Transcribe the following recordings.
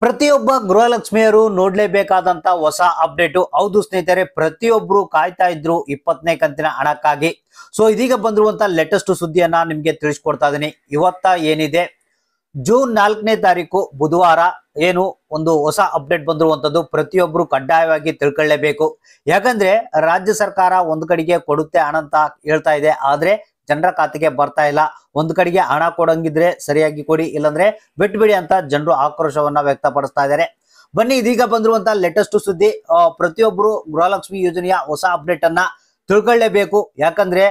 ಪ್ರತಿಯೊಬ್ಬ ಗೃಹಲಕ್ಷ್ಮಿಯರು ನೋಡ್ಲೇಬೇಕಾದಂತ ಹೊಸ ಅಪ್ಡೇಟ್. ಹೌದು ಸ್ನೇಹಿತರೆ, ಪ್ರತಿಯೊಬ್ರು ಕಾಯ್ತಾ ಇದ್ರು 20ನೇ ಕಂತಿನ ಹಣಕ್ಕಾಗಿ. ಸೊ ಇದೀಗ ಬಂದಿರುವಂತ ಲೇಟೆಸ್ಟ್ ಸುದ್ದಿಯನ್ನ ನಿಮ್ಗೆ ತಿಳಿಸ್ಕೊಡ್ತಾ ಇದೀನಿ. ಇವತ್ತ ಏನಿದೆ ಜೂನ್ 4ನೇ ತಾರೀಕು ಬುಧವಾರ ಏನು ಒಂದು ಹೊಸ ಅಪ್ಡೇಟ್ ಬಂದಿರುವಂತದ್ದು ಪ್ರತಿಯೊಬ್ರು ಕಡ್ಡಾಯವಾಗಿ ತಿಳ್ಕೊಳ್ಳೇಬೇಕು. ಯಾಕಂದ್ರೆ ರಾಜ್ಯ ಸರ್ಕಾರ ಒಂದು ಕಡೆಗೆ ಕೊಡುತ್ತೆ ಹಣ ಅಂತ ಹೇಳ್ತಾ ಇದೆ, ಆದ್ರೆ ಜನರ ಖಾತೆಗೆ ಬರ್ತಾ ಇಲ್ಲ. ಒಂದ್ ಕಡೆಗೆ ಹಣ ಕೊಡಂಗಿದ್ರೆ ಸರಿಯಾಗಿ ಕೊಡಿ, ಇಲ್ಲಾಂದ್ರೆ ಬಿಟ್ಬಿಡಿ ಅಂತ ಜನರು ಆಕ್ರೋಶವನ್ನ ವ್ಯಕ್ತಪಡಿಸ್ತಾ ಇದ್ದಾರೆ. ಬನ್ನಿ ಇದೀಗ ಬಂದಿರುವಂತ ಲೇಟೆಸ್ಟ್ ಸುದ್ದಿ. ಪ್ರತಿಯೊಬ್ರು ಗೃಹಲಕ್ಷ್ಮಿ ಯೋಜನೆಯ ಹೊಸ ಅಪ್ಡೇಟ್ ಅನ್ನ ತಿಳ್ಕೊಳ್ಳೇಬೇಕು. ಯಾಕಂದ್ರೆ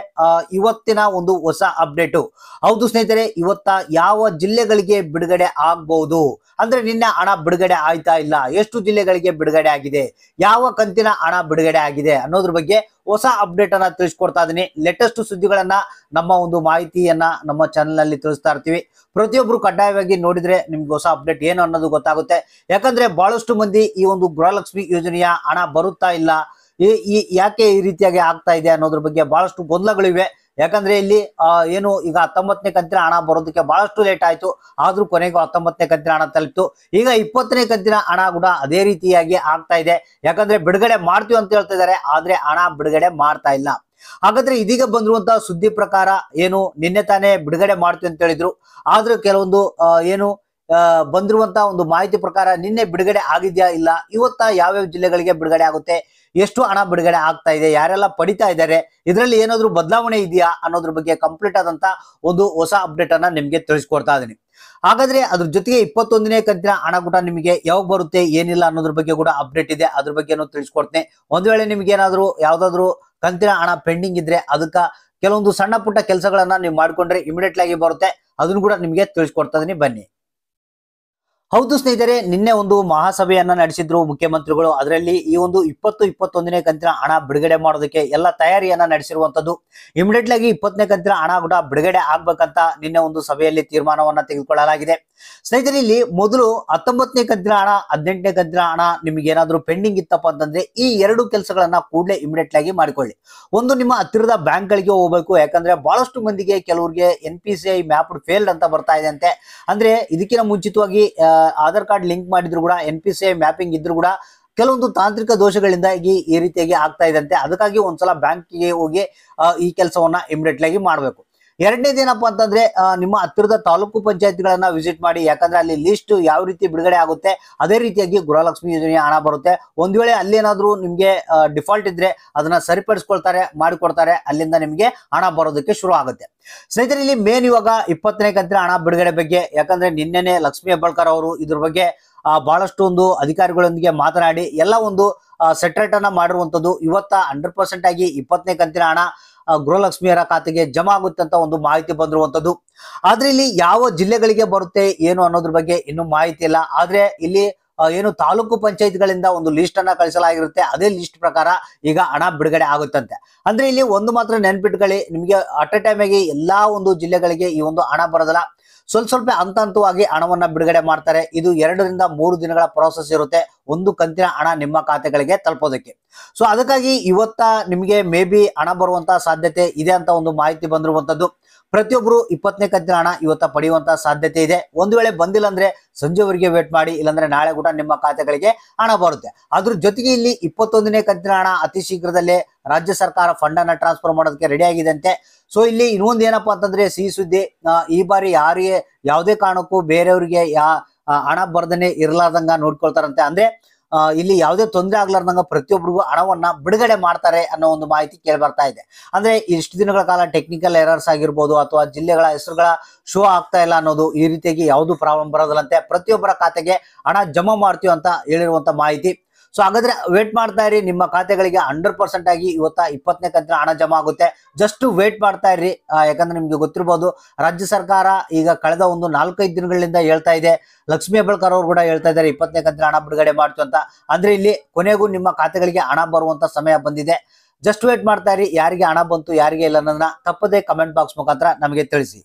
ಇವತ್ತಿನ ಒಂದು ಹೊಸ ಅಪ್ಡೇಟ್. ಹೌದು ಸ್ನೇಹಿತರೆ, ಇವತ್ತ ಯಾವ ಜಿಲ್ಲೆಗಳಿಗೆ ಬಿಡುಗಡೆ ಆಗ್ಬಹುದು ಅಂದ್ರೆ ನಿನ್ನೆ ಹಣ ಬಿಡುಗಡೆ ಆಯ್ತಾ ಇಲ್ಲ, ಎಷ್ಟು ಜಿಲ್ಲೆಗಳಿಗೆ ಬಿಡುಗಡೆ ಆಗಿದೆ, ಯಾವ ಕಂತಿನ ಹಣ ಬಿಡುಗಡೆ ಆಗಿದೆ ಅನ್ನೋದ್ರ ಬಗ್ಗೆ ಹೊಸ ಅಪ್ಡೇಟ್ ಅನ್ನ ತಿಳಿಸ್ಕೊಡ್ತಾ ಇದೀನಿ. ಲೇಟೆಸ್ಟ್ ಸುದ್ದಿಗಳನ್ನ ನಮ್ಮ ಒಂದು ಮಾಹಿತಿಯನ್ನ ನಮ್ಮ ಚಾನೆಲ್ ನಲ್ಲಿ ತಿಳಿಸ್ತಾ ಇರ್ತೀವಿ. ಪ್ರತಿಯೊಬ್ರು ಕಡ್ಡಾಯವಾಗಿ ನೋಡಿದ್ರೆ ನಿಮ್ಗೆ ಹೊಸ ಅಪ್ಡೇಟ್ ಏನು ಅನ್ನೋದು ಗೊತ್ತಾಗುತ್ತೆ. ಯಾಕಂದ್ರೆ ಬಹಳಷ್ಟು ಮಂದಿ ಈ ಒಂದು ಗೃಹಲಕ್ಷ್ಮಿ ಯೋಜನೆಯ ಹಣ ಬರುತ್ತಾ ಇಲ್ಲ, ಯಾಕೆ ಈ ರೀತಿಯಾಗಿ ಆಗ್ತಾ ಇದೆ ಅನ್ನೋದ್ರ ಬಗ್ಗೆ ಬಹಳಷ್ಟು ಗೊಂದಲಗಳಿವೆ. ಯಾಕಂದ್ರೆ ಇಲ್ಲಿ ಏನು ಈಗ 19ನೇ ಕಂತಿನ ಹಣ ಬರೋದಕ್ಕೆ ಬಹಳಷ್ಟು ಲೇಟ್ ಆಯ್ತು, ಆದ್ರೂ ಕೊನೆಗೂ 19ನೇ ಕಂತಿನ ಹಣ ತಲುಪಿತು. ಈಗ 20ನೇ ಕಂತಿನ ಹಣ ಕೂಡ ಅದೇ ರೀತಿಯಾಗಿ ಆಗ್ತಾ ಇದೆ. ಯಾಕಂದ್ರೆ ಬಿಡುಗಡೆ ಮಾಡ್ತೀವಿ ಅಂತ ಹೇಳ್ತಾ ಇದಾರೆ, ಆದ್ರೆ ಹಣ ಬಿಡುಗಡೆ ಮಾಡ್ತಾ ಇಲ್ಲ. ಹಾಗಾದ್ರೆ ಇದೀಗ ಬಂದಿರುವಂತಹ ಸುದ್ದಿ ಪ್ರಕಾರ ಏನು ನಿನ್ನೆ ತಾನೇ ಬಿಡುಗಡೆ ಮಾಡ್ತೀವಿ ಅಂತ ಹೇಳಿದ್ರು, ಆದ್ರೂ ಕೆಲವೊಂದು ಏನು ಬಂದಿರುವಂತ ಒಂದು ಮಾಹಿತಿ ಪ್ರಕಾರ ನಿನ್ನೆ ಬಿಡುಗಡೆ ಆಗಿದ್ಯಾ ಇಲ್ಲ, ಇವತ್ತ ಯಾವ್ಯಾವ ಜಿಲ್ಲೆಗಳಿಗೆ ಬಿಡುಗಡೆ ಆಗುತ್ತೆ, ಎಷ್ಟು ಹಣ ಬಿಡುಗಡೆ ಆಗ್ತಾ ಇದೆ, ಯಾರೆಲ್ಲ ಪಡಿತಾ ಇದ್ದಾರೆ, ಇದರಲ್ಲಿ ಏನಾದ್ರು ಬದಲಾವಣೆ ಇದೆಯಾ ಅನ್ನೋದ್ರ ಬಗ್ಗೆ ಕಂಪ್ಲೀಟ್ ಆದಂತ ಒಂದು ಹೊಸ ಅಪ್ಡೇಟ್ ಅನ್ನ ನಿಮ್ಗೆ ತಿಳಿಸ್ಕೊಡ್ತಾ ಇದೀನಿ. ಹಾಗಾದ್ರೆ ಅದ್ರ ಜೊತೆಗೆ 21ನೇ ಕಂತಿನ ಹಣ ಕೂಡ ನಿಮಗೆ ಯಾವಾಗ ಬರುತ್ತೆ ಏನಿಲ್ಲ ಅನ್ನೋದ್ರ ಬಗ್ಗೆ ಕೂಡ ಅಪ್ಡೇಟ್ ಇದೆ, ಅದ್ರ ಬಗ್ಗೆ ತಿಳಿಸ್ಕೊಡ್ತೇನೆ. ಒಂದ್ ವೇಳೆ ನಿಮ್ಗೆ ಏನಾದ್ರು ಯಾವ್ದಾದ್ರು ಕಂತಿನ ಹಣ ಪೆಂಡಿಂಗ್ ಇದ್ರೆ ಅದಕ್ಕ ಕೆಲವೊಂದು ಸಣ್ಣ ಪುಟ್ಟ ಕೆಲಸಗಳನ್ನ ನೀವು ಮಾಡ್ಕೊಂಡ್ರೆ ಇಮಿಡಿಯೇಟ್ ಆಗಿ ಬರುತ್ತೆ, ಅದನ್ನು ಕೂಡ ನಿಮ್ಗೆ ತಿಳಿಸ್ಕೊಡ್ತಾ ಇದೀನಿ. ಬನ್ನಿ. ಹೌದು ಸ್ನೇಹಿತರೆ, ನಿನ್ನೆ ಒಂದು ಮಹಾಸಭೆಯನ್ನ ನಡೆಸಿದ್ರು ಮುಖ್ಯಮಂತ್ರಿಗಳು. ಅದರಲ್ಲಿ ಈ ಒಂದು 21ನೇ ಕಂತಿನ ಹಣ ಬಿಡುಗಡೆ ಮಾಡೋದಕ್ಕೆ ಎಲ್ಲ ತಯಾರಿಯನ್ನ ನಡೆಸಿರುವಂತದ್ದು. ಇಮಿಡಿಯೇಟ್ ಆಗಿ 20ನೇ ಕಂತಿನ ಹಣ ಕೂಡ ಬಿಡುಗಡೆ ಆಗ್ಬೇಕಂತ ನಿನ್ನೆ ಒಂದು ಸಭೆಯಲ್ಲಿ ತೀರ್ಮಾನವನ್ನ ತೆಗೆದುಕೊಳ್ಳಲಾಗಿದೆ. ಸ್ನೇಹಿತರೆ, ಇಲ್ಲಿ ಮೊದಲು 19ನೇ ಕಂತಿನ ಹಣ 18ನೇ ಕಂತಿನ ಹಣ ನಿಮ್ಗೆ ಏನಾದ್ರು ಪೆಂಡಿಂಗ್ ಇತ್ತಪ್ಪ ಅಂತಂದ್ರೆ ಈ ಎರಡು ಕೆಲಸಗಳನ್ನ ಕೂಡಲೇ ಇಮಿಡಿಯೇಟ್ ಆಗಿ ಮಾಡಿಕೊಳ್ಳಿ. ಒಂದು, ನಿಮ್ಮ ಹತ್ತಿರದ ಬ್ಯಾಂಕ್ ಗಳಿಗೆ ಹೋಗ್ಬೇಕು. ಯಾಕಂದ್ರೆ ಬಹಳಷ್ಟು ಮಂದಿಗೆ ಕೆಲವರಿಗೆ NPCI ಮ್ಯಾಪ್ ಫೇಲ್ಡ್ ಅಂತ ಬರ್ತಾ ಇದೆ ಅಂತೆ. ಅಂದ್ರೆ ಇದಕ್ಕಿಂತ ಮುಂಚಿತವಾಗಿ ಆಧಾರ್ ಕಾರ್ಡ್ ಲಿಂಕ್ ಮಾಡಿದ್ರು ಕೂಡ NPCI ಮ್ಯಾಪಿಂಗ್ ಇದ್ರು ಕೂಡ ಕೆಲವೊಂದು ತಾಂತ್ರಿಕ ದೋಷಗಳಿಂದಾಗಿ ಈ ರೀತಿಯಾಗಿ ಆಗ್ತಾ ಇದಂತೆ. ಅದಕ್ಕಾಗಿ ಒಂದ್ಸಲ ಬ್ಯಾಂಕ್ಗೆ ಹೋಗಿ ಈ ಕೆಲಸವನ್ನ ಇಮಿಡಿಯೇಟ್ ಆಗಿ ಮಾಡಬೇಕು. ಎರಡನೇದೇನಪ್ಪ ಅಂತಂದ್ರೆ ನಿಮ್ಮ ಹತ್ತಿರದ ತಾಲೂಕು ಪಂಚಾಯತ್ಗಳನ್ನ ವಿಸಿಟ್ ಮಾಡಿ. ಯಾಕಂದ್ರೆ ಅಲ್ಲಿ ಲಿಸ್ಟ್ ಯಾವ ರೀತಿ ಬಿಡುಗಡೆ ಆಗುತ್ತೆ ಅದೇ ರೀತಿಯಾಗಿ ಗೃಹಲಕ್ಷ್ಮಿ ಯೋಜನೆಯ ಹಣ ಬರುತ್ತೆ. ಒಂದ್ ವೇಳೆ ಅಲ್ಲೇನಾದ್ರೂ ನಿಮ್ಗೆ ಡಿಫಾಲ್ಟ್ ಇದ್ರೆ ಅದನ್ನ ಸರಿಪಡಿಸ್ಕೊಳ್ತಾರೆ, ಮಾಡಿಕೊಡ್ತಾರೆ, ಅಲ್ಲಿಂದ ನಿಮ್ಗೆ ಹಣ ಬರೋದಕ್ಕೆ ಶುರು ಆಗುತ್ತೆ. ಸ್ನೇಹಿತರೆ, ಇಲ್ಲಿ ಮೇನ್ ಇವಾಗ 20ನೇ ಕಂತಿನ ಹಣ ಬಿಡುಗಡೆ ಬಗ್ಗೆ, ಯಾಕಂದ್ರೆ ನಿನ್ನೆನೆ ಲಕ್ಷ್ಮೀ ಹೆಬ್ಬಾಳ್ಕರ್ ಅವರು ಇದ್ರ ಬಗ್ಗೆ ಬಹಳಷ್ಟು ಒಂದು ಅಧಿಕಾರಿಗಳೊಂದಿಗೆ ಮಾತನಾಡಿ ಎಲ್ಲ ಒಂದು ಸೆಟ್ರೇಟ್ ಅನ್ನ ಮಾಡಿರುವಂತದ್ದು. ಇವತ್ತ 100% ಆಗಿ 20ನೇ ಕಂತಿನ ಹಣ ಗೃಹಲಕ್ಷ್ಮಿಯರ ಖಾತೆಗೆ ಜಮಾ ಆಗುತ್ತೆ ಅಂತ ಒಂದು ಮಾಹಿತಿ ಬಂದಿರುವಂತದ್ದು. ಆದ್ರೆ ಇಲ್ಲಿ ಯಾವ ಜಿಲ್ಲೆಗಳಿಗೆ ಬರುತ್ತೆ ಏನು ಅನ್ನೋದ್ರ ಬಗ್ಗೆ ಇನ್ನೂ ಮಾಹಿತಿ ಇಲ್ಲ. ಆದ್ರೆ ಇಲ್ಲಿ ಏನು ತಾಲೂಕು ಪಂಚಾಯತ್ಗಳಿಂದ ಒಂದು ಲಿಸ್ಟ್ ಅನ್ನ ಕಳಿಸಲಾಗಿರುತ್ತೆ, ಅದೇ ಲಿಸ್ಟ್ ಪ್ರಕಾರ ಈಗ ಹಣ ಬಿಡುಗಡೆ ಆಗುತ್ತಂತೆ. ಅಂದ್ರೆ ಇಲ್ಲಿ ಒಂದು ಮಾತ್ರ ನೆನ್ಪಿಟ್ಕೊಳ್ಳಿ, ನಿಮ್ಗೆ ಅಟ್ ಎ ಟೈಮ್ ಆಗಿ ಎಲ್ಲಾ ಒಂದು ಜಿಲ್ಲೆಗಳಿಗೆ ಈ ಒಂದು ಹಣ ಬರೋದಿಲ್ಲ. ಸ್ವಲ್ಪ ಹಂತವಾಗಿ ಹಣವನ್ನ ಬಿಡುಗಡೆ ಮಾಡ್ತಾರೆ. ಇದು 2 ರಿಂದ 3 ದಿನಗಳ ಪ್ರೋಸೆಸ್ ಇರುತ್ತೆ ಒಂದು ಕಂತಿನ ಹಣ ನಿಮ್ಮ ಖಾತೆಗಳಿಗೆ ತಲುಪೋದಕ್ಕೆ. ಸೊ ಅದಕ್ಕಾಗಿ ಇವತ್ತ ನಿಮಗೆ ಮೇ ಬಿ ಹಣ ಬರುವಂತ ಸಾಧ್ಯತೆ ಇದೆ ಅಂತ ಒಂದು ಮಾಹಿತಿ ಬಂದಿರುವಂತದ್ದು. ಪ್ರತಿಯೊಬ್ರು 20ನೇ ಕಂತಿನ ಹಣ ಇವತ್ತ ಪಡೆಯುವಂತ ಸಾಧ್ಯತೆ ಇದೆ. ಒಂದು ವೇಳೆ ಬಂದಿಲ್ಲ ಅಂದ್ರೆ ಸಂಜೆವರೆಗೆ ವೇಟ್ ಮಾಡಿ, ಇಲ್ಲಾಂದ್ರೆ ನಾಳೆ ಕೂಡ ನಿಮ್ಮ ಖಾತೆಗಳಿಗೆ ಹಣ ಬರುತ್ತೆ. ಅದ್ರ ಜೊತೆಗೆ ಇಲ್ಲಿ 21ನೇ ಕಂತಿನ ಹಣ ಅತಿ ಶೀಘ್ರದಲ್ಲೇ ರಾಜ್ಯ ಸರ್ಕಾರ ಫಂಡ್ ಅನ್ನ ಟ್ರಾನ್ಸ್ಫರ್ ಮಾಡೋದಕ್ಕೆ ರೆಡಿ ಆಗಿದೆ ಅಂತೆ. ಸೊ ಇಲ್ಲಿ ಇನ್ನೊಂದು ಏನಪ್ಪಾ ಅಂತಂದ್ರೆ ಸಿಹಿ ಸುದ್ದಿ, ಈ ಬಾರಿ ಯಾರಿಗೆ ಯಾವುದೇ ಕಾರಣಕ್ಕೂ ಬೇರೆಯವರಿಗೆ ಹಣ ಬರ್ದನೆ ಇರ್ಲಾರ್ದಂಗ ನೋಡ್ಕೊಳ್ತಾರಂತೆ. ಅಂದ್ರೆ ಇಲ್ಲಿ ಯಾವುದೇ ತೊಂದರೆ ಆಗ್ಲಾರ್ದಂಗ ಪ್ರತಿಯೊಬ್ಬರಿಗೂ ಹಣವನ್ನ ಬಿಡುಗಡೆ ಮಾಡ್ತಾರೆ ಅನ್ನೋ ಒಂದು ಮಾಹಿತಿ ಕೇಳಿ ಬರ್ತಾ ಇದೆ. ಅಂದ್ರೆ ಇಷ್ಟು ದಿನಗಳ ಕಾಲ ಟೆಕ್ನಿಕಲ್ ಎರರ್ಸ್ ಆಗಿರ್ಬೋದು ಅಥವಾ ಜಿಲ್ಲೆಗಳ ಹೆಸರುಗಳ ಶೋ ಆಗ್ತಾ ಇಲ್ಲ ಅನ್ನೋದು, ಈ ರೀತಿಯಾಗಿ ಯಾವ್ದು ಪ್ರಾಬ್ಲಮ್ ಬರೋದಿಲ್ಲಂತೆ. ಪ್ರತಿಯೊಬ್ಬರ ಖಾತೆಗೆ ಹಣ ಜಮಾ ಮಾಡ್ತೀವಿ ಅಂತ ಹೇಳಿರುವಂತ ಮಾಹಿತಿ. ಸೊ ಹಾಗಾದ್ರೆ ವೇಟ್ ಮಾಡ್ತಾ ಇರಿ, ನಿಮ್ಮ ಖಾತೆಗಳಿಗೆ 100% ಆಗಿ ಇವತ್ತ 20ನೇ ಕಂತಿನ ಹಣ ಜಮಾ ಆಗುತ್ತೆ. ಜಸ್ಟ್ ವೇಟ್ ಮಾಡ್ತಾ ಇರ್ರಿ. ಯಾಕಂದ್ರೆ ನಿಮ್ಗೆ ಗೊತ್ತಿರಬಹುದು, ರಾಜ್ಯ ಸರ್ಕಾರ ಈಗ ಕಳೆದ ಒಂದು 4-5 ದಿನಗಳಿಂದ ಹೇಳ್ತಾ ಇದೆ, ಲಕ್ಷ್ಮೀ ಹೆಬ್ಬಾಳ್ಕರ್ ಅವರು ಕೂಡ ಹೇಳ್ತಾ ಇದ್ದಾರೆ 20ನೇ ಕಂತಿನ ಹಣ ಬಿಡುಗಡೆ ಮಾಡ್ತು ಅಂತ. ಅಂದ್ರೆ ಇಲ್ಲಿ ಕೊನೆಗೂ ನಿಮ್ಮ ಖಾತೆಗಳಿಗೆ ಹಣ ಬರುವಂತ ಸಮಯ ಬಂದಿದೆ. ಜಸ್ಟ್ ವೇಟ್ ಮಾಡ್ತಾ ಇರಿ. ಯಾರಿಗೆ ಹಣ ಬಂತು ಯಾರಿಗೆ ಇಲ್ಲ ಅನ್ನೋದನ್ನ ತಪ್ಪದೇ ಕಮೆಂಟ್ ಬಾಕ್ಸ್ ಮುಖಾಂತರ ನಮಗೆ ತಿಳಿಸಿ.